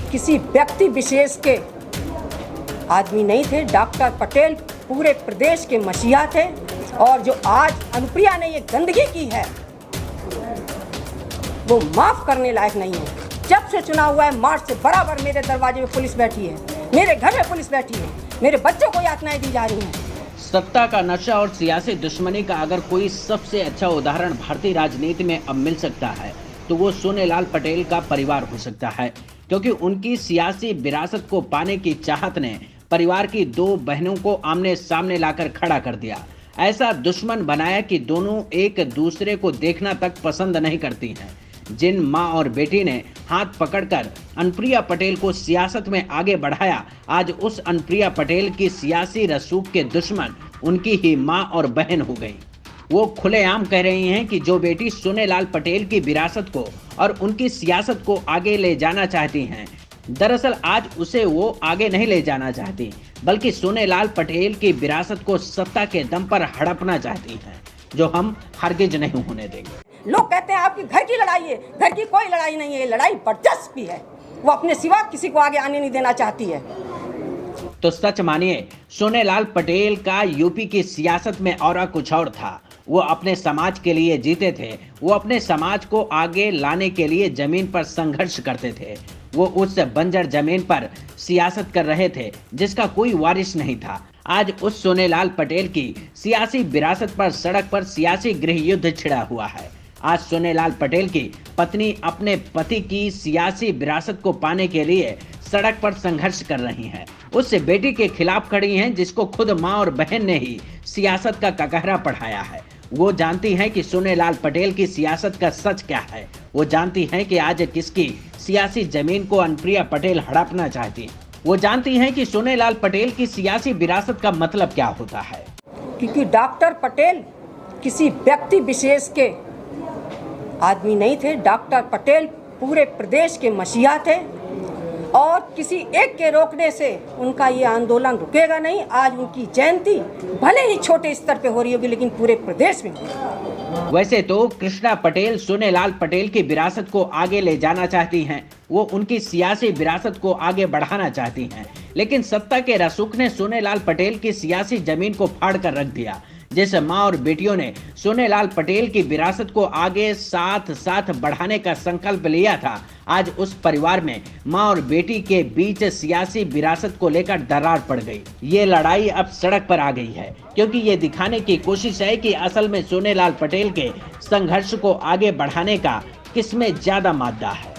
किसी व्यक्ति विशेष के आदमी नहीं थे। डॉक्टर पटेल पूरे प्रदेश के मसीहा थे और जो आज अनुप्रिया ने ये गंदगी की है वो माफ करने लायक नहीं है। जब से चुनाव हुआ है मार्च से बराबर मेरे दरवाजे में पुलिस बैठी है, मेरे घर में पुलिस बैठी है, मेरे बच्चों को यातनाएं दी जा रही हैं। सत्ता का नशा और सियासी दुश्मनी का अगर कोई सबसे अच्छा उदाहरण भारतीय राजनीति में अब मिल सकता है तो वो सोनेलाल पटेल का परिवार हो सकता है, क्योंकि उनकी सियासी विरासत को पाने की चाहत ने परिवार की दो बहनों को आमने सामने लाकर खड़ा कर दिया। ऐसा दुश्मन बनाया कि दोनों एक दूसरे को देखना तक पसंद नहीं करती हैं। जिन माँ और बेटी ने हाथ पकड़कर अनुप्रिया पटेल को सियासत में आगे बढ़ाया, आज उस अनुप्रिया पटेल की सियासी रसूख के दुश्मन उनकी ही माँ और बहन हो गई। वो खुलेआम कह रही हैं कि जो बेटी सोनेलाल पटेल की विरासत को और उनकी सियासत को आगे ले जाना चाहती हैं, दरअसल आज उसे वो आगे नहीं ले जाना चाहती, बल्कि सोनेलाल पटेल की विरासत को सत्ता के दम पर हड़पना चाहती हैं, जो हम हरगिज नहीं होने देंगे। लोग कहते हैं आपकी घर की लड़ाई है, घर की कोई लड़ाई नहीं है, लड़ाई बर्दाश्त है। वो अपने सिवा किसी को आगे आने नहीं देना चाहती है। तो सच मानिए, सोनेलाल पटेल का यूपी की सियासत में औरा कुछ और था। वो अपने समाज के लिए जीते थे, वो अपने समाज को आगे लाने के लिए जमीन पर संघर्ष करते थे। वो उस बंजर जमीन पर सियासत कर रहे थे जिसका कोई वारिस नहीं था। आज उस सोनेलाल पटेल की सियासी विरासत पर सड़क पर सियासी गृह युद्ध छिड़ा हुआ है। आज सोनेलाल पटेल की पत्नी अपने पति की सियासी विरासत को पाने के लिए सड़क पर संघर्ष कर रही हैं। उससे बेटी के खिलाफ खड़ी हैं, जिसको खुद माँ और बहन ने ही सियासत का ककहरा पढ़ाया है। वो जानती हैं कि सोनेलाल पटेल की सियासत का सच क्या है। वो जानती हैं कि आज किसकी सियासी जमीन को अनुप्रिया पटेल हड़पना चाहती है। वो जानती हैं कि सोनेलाल पटेल की सियासी विरासत का मतलब क्या होता है। क्योंकि डॉक्टर पटेल किसी व्यक्ति विशेष के आदमी नहीं थे। डॉक्टर पटेल पूरे प्रदेश के मसीहा थे और किसी एक के रोकने से उनका ये आंदोलन रुकेगा नहीं। आज उनकी जयंती भले ही छोटे स्तर पे हो रही होगी, लेकिन पूरे प्रदेश में होगी। वैसे तो कृष्णा पटेल सोनेलाल पटेल की विरासत को आगे ले जाना चाहती हैं, वो उनकी सियासी विरासत को आगे बढ़ाना चाहती हैं, लेकिन सत्ता के रसूख ने सोनेलाल पटेल की सियासी जमीन को फाड़ कर रख दिया। जैसे माँ और बेटियों ने सोनेलाल पटेल की विरासत को आगे साथ साथ बढ़ाने का संकल्प लिया था, आज उस परिवार में माँ और बेटी के बीच सियासी विरासत को लेकर दरार पड़ गई। ये लड़ाई अब सड़क पर आ गई है, क्योंकि ये दिखाने की कोशिश है कि असल में सोनेलाल पटेल के संघर्ष को आगे बढ़ाने का किसमें ज्यादा मादा है।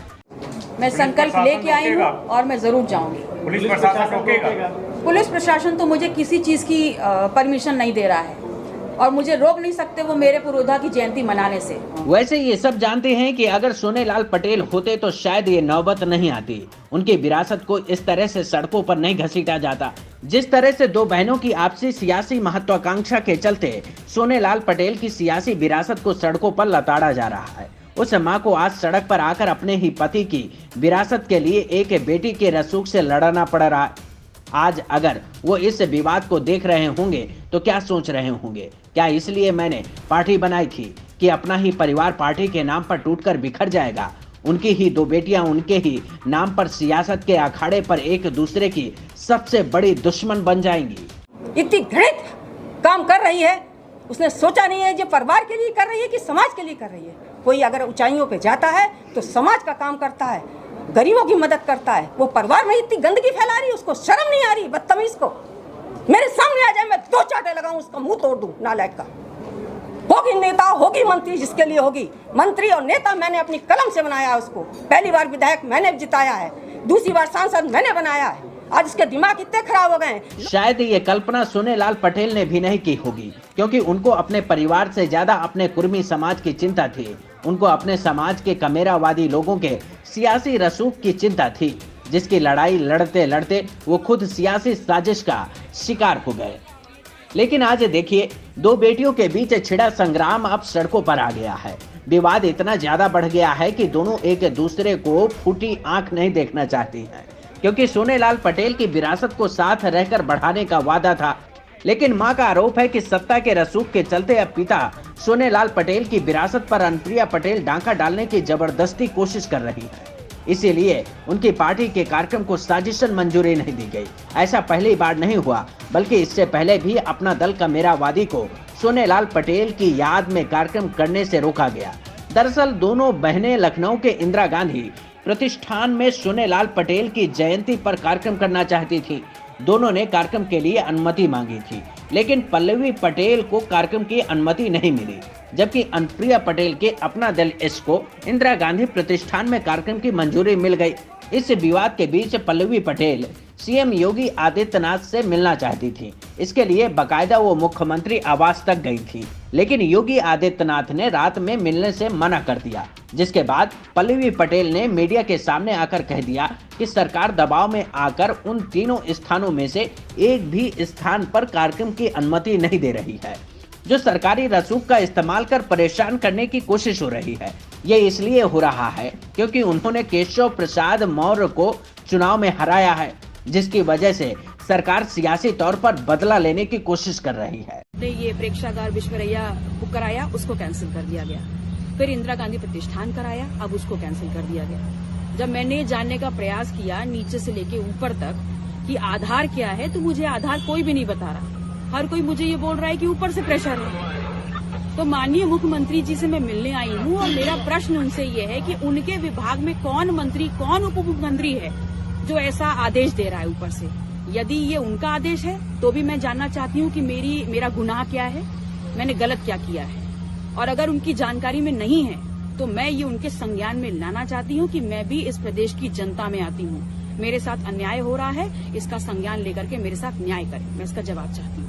मैं संकल्प लेके आई हूँ और मैं जरूर जाऊंगी। पुलिस प्रशासन रोकेगा? पुलिस प्रशासन तो मुझे किसी चीज की परमिशन नहीं दे रहा है और मुझे रोक नहीं सकते वो मेरे पुरोधा की जयंती मनाने से। वैसे ये सब जानते हैं कि अगर सोनेलाल पटेल होते तो शायद ये नौबत नहीं आती। उनकी विरासत को इस तरह से सड़कों पर नहीं घसीटा जाता। जिस तरह से दो बहनों की आपसी सियासी महत्वाकांक्षा के चलते सोनेलाल पटेल की सियासी विरासत को सड़कों पर लताड़ा जा रहा है, उस माँ को आज सड़क पर आकर अपने ही पति की विरासत के लिए एक बेटी के रसूख से लड़ना पड़ रहा है। आज अगर वो इस विवाद को देख रहे होंगे तो क्या सोच रहे होंगे? क्या इसलिए मैंने पार्टी बनाई थी कि अपना ही परिवार पार्टी के नाम पर टूटकर बिखर जाएगा? उनकी ही दो बेटियां उनके ही नाम पर सियासत के अखाड़े पर एक दूसरे की सबसे बड़ी दुश्मन बन जाएंगी। इतनी घृणित काम कर रही है, उसने सोचा नहीं है जो परिवार के लिए कर रही है कि समाज के लिए कर रही है। कोई अगर ऊंचाइयों पे जाता है तो समाज का काम करता है, गरीबों की मदद करता है। वो परिवार में इतनी गंदगी फैला रही है, उसको शर्म नहीं आ रही। बदतमीज को मेरे सामने आ जाए, मैं दो चाटे लगाऊं, उसका मुंह तोड़ दूं नालायक का। होगी नेता, होगी मंत्री, जिसके लिए होगी। मंत्री और नेता मैंने अपनी कलम से बनाया है उसको। पहली बार विधायक मैंने जिताया है, दूसरी बार सांसद मैंने बनाया है। आज इसके दिमाग इतने खराब हो गए हैं। शायद ये कल्पना सोनेलाल पटेल ने भी नहीं की होगी, क्योंकि उनको अपने परिवार से ज्यादा अपने कुर्मी समाज की चिंता थी। उनको अपने समाज के कमेरावादी लोगों के सियासी रसूख की चिंता थी, जिसकी लड़ाई लड़ते लड़ते वो खुद सियासी साजिश का शिकार हो गए। लेकिन आज देखिए, दो बेटियों के बीच छिड़ा संग्राम अब सड़कों पर आ गया है। विवाद इतना ज्यादा बढ़ गया है कि दोनों एक दूसरे को फूटी आंख नहीं देखना चाहती हैं, क्योंकि सोनेलाल पटेल की विरासत को साथ रहकर बढ़ाने का वादा था। लेकिन मां का आरोप है कि सत्ता के रसूख के चलते अब पिता सोनेलाल पटेल की विरासत पर अनुप्रिया पटेल डांका डालने की जबरदस्ती कोशिश कर रही है। इसीलिए उनकी पार्टी के कार्यक्रम को साजिशन मंजूरी नहीं दी गई। ऐसा पहली बार नहीं हुआ, बल्कि इससे पहले भी अपना दल का मेरावादी को सोनेलाल पटेल की याद में कार्यक्रम करने से रोका गया। दरअसल दोनों बहनें लखनऊ के इंदिरा गांधी प्रतिष्ठान में सोनेलाल पटेल की जयंती पर कार्यक्रम करना चाहती थी। दोनों ने कार्यक्रम के लिए अनुमति मांगी थी, लेकिन पल्लवी पटेल को कार्यक्रम की अनुमति नहीं मिली, जबकि अनुप्रिया पटेल के अपना दल एस को इंदिरा गांधी प्रतिष्ठान में कार्यक्रम की मंजूरी मिल गई। इस विवाद के बीच पल्लवी पटेल सीएम योगी आदित्यनाथ से मिलना चाहती थी। इसके लिए बकायदा वो मुख्यमंत्री आवास तक गई थी, लेकिन योगी आदित्यनाथ ने रात में मिलने से मना कर दिया, जिसके बाद पल्लवी पटेल ने मीडिया के सामने आकर कह दिया कि सरकार दबाव में आकर उन तीनों स्थानों में से एक भी स्थान पर कार्यक्रम की अनुमति नहीं दे रही है, जो सरकारी रसूख का इस्तेमाल कर परेशान करने की कोशिश हो रही है। ये इसलिए हो रहा है क्योंकि उन्होंने केशव प्रसाद मौर्य को चुनाव में हराया है, जिसकी वजह से सरकार सियासी तौर पर बदला लेने की कोशिश कर रही है। ये प्रेक्षागार विश्वरैया बुक कराया, उसको कैंसिल कर दिया गया। फिर इंदिरा गांधी प्रतिष्ठान कराया, अब उसको कैंसिल कर दिया गया। जब मैंने जानने का प्रयास किया नीचे से लेके ऊपर तक कि आधार क्या है, तो मुझे आधार कोई भी नहीं बता रहा। हर कोई मुझे ये बोल रहा है कि ऊपर से प्रेशर है। तो माननीय मुख्यमंत्री जी से मैं मिलने आई हूँ और मेरा प्रश्न उनसे ये है कि उनके विभाग में कौन मंत्री, कौन उप मुख्यमंत्री है जो ऐसा आदेश दे रहा है ऊपर से। यदि ये उनका आदेश है तो भी मैं जानना चाहती हूँ कि मेरा गुनाह क्या है, मैंने गलत क्या किया है। और अगर उनकी जानकारी में नहीं है तो मैं ये उनके संज्ञान में लाना चाहती हूँ कि मैं भी इस प्रदेश की जनता में आती हूँ, मेरे साथ अन्याय हो रहा है, इसका संज्ञान लेकर के मेरे साथ न्याय करें। मैं इसका जवाब चाहती हूँ।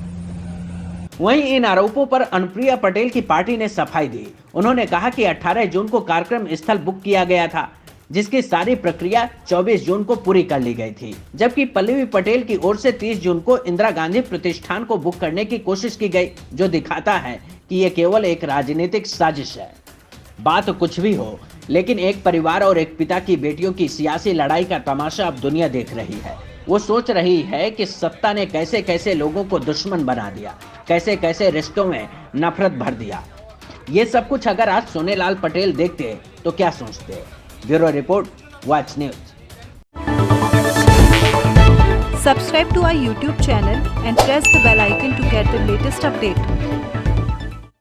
वहीं इन आरोपों पर अनुप्रिया पटेल की पार्टी ने सफाई दी। उन्होंने कहा कि 18 जून को कार्यक्रम स्थल बुक किया गया था, जिसकी सारी प्रक्रिया 24 जून को पूरी कर ली गई थी, जबकि पल्लवी पटेल की ओर से 30 जून को इंदिरा गांधी प्रतिष्ठान को बुक करने की कोशिश की गई, जो दिखाता है कि ये केवल एक राजनीतिक साजिश है। बात कुछ भी हो, लेकिन एक परिवार और एक पिता की बेटियों की सियासी लड़ाई का तमाशा अब दुनिया देख रही है। वो सोच रही है कि सत्ता ने कैसे कैसे लोगों को दुश्मन बना दिया, कैसे कैसे रिश्तों में नफरत भर दिया। ये सब कुछ अगर आज सोनेलाल पटेल देखते तो क्या सोचते। Bureau report, watch news. Subscribe to our YouTube channel and press the bell icon to get the latest update.